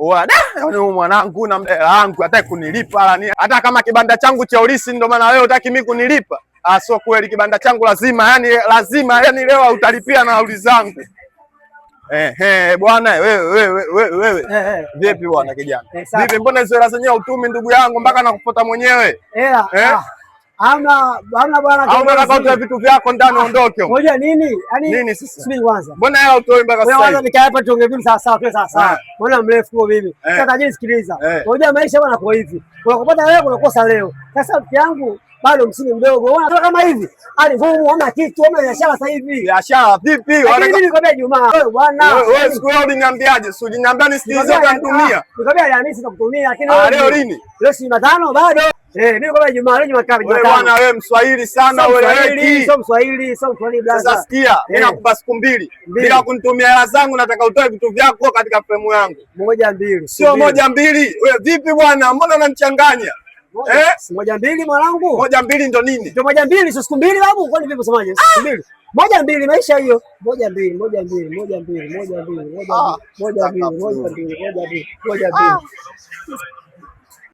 Oda, yaani mwanangu na mdela wangu hataki kunilipa hata kama kibanda changu cha ulisi ndio maana wewe hutaki mimi kunilipa. Sio kweli, kibanda changu lazima leo utalipia na nauli zangu. Bwana wewe. Vipi bwana kijana? Vipi mbona hizo hela zenyewe utumi ndugu yangu mpaka nakufuata mwenyewe? Hamna bwana. Nataka utoe vitu vyako ndani uondoke. Ngoja nini? Yaani nini sasa? Subiri kwanza. Mbona hela utoi mpaka sasa? Kwanza nikaa hapa tuongee vipi sawa sawa. Mbona mrefu kwa mimi? Sasa tajiri sikiliza. Ngoja maisha bwana kwa hivi. Unakupata leo unakosa leo. Sasa mke yangu bado msimu mdogo. Unaona kama hivi. Hadi ngumu ama kitu ama biashara sasa hivi. Biashara vipi? Mimi nikwambia Jumaa. Wewe bwana. Wewe siku leo uliniambiaje? Si uliniambia nisikilize ukanitumia. Nikwambia Alhamisi nakutumia lakini leo lini? Leo si Jumatano bado. Mimi kwa Jumaa leo Jumatano. Wewe bwana wewe Mswahili sana wewe. Sio Mswahili blaza. Sasa sikia, mimi nakupa siku mbili. Bila kunitumia hela zangu nataka utoe vitu vyako katika frame yangu. 1 2. Sio 1 2. Wewe vipi bwana? Mbona unanichanganya? 1 2 mwanangu. 1 2 ndo nini? Ndio 1 2 sio siku mbili babu. Kwani vipi usemaje? Siku mbili. 1 2 maisha hiyo. 1 2 1 2 1 2 1 2 1 2 1 2 1 2 1 2.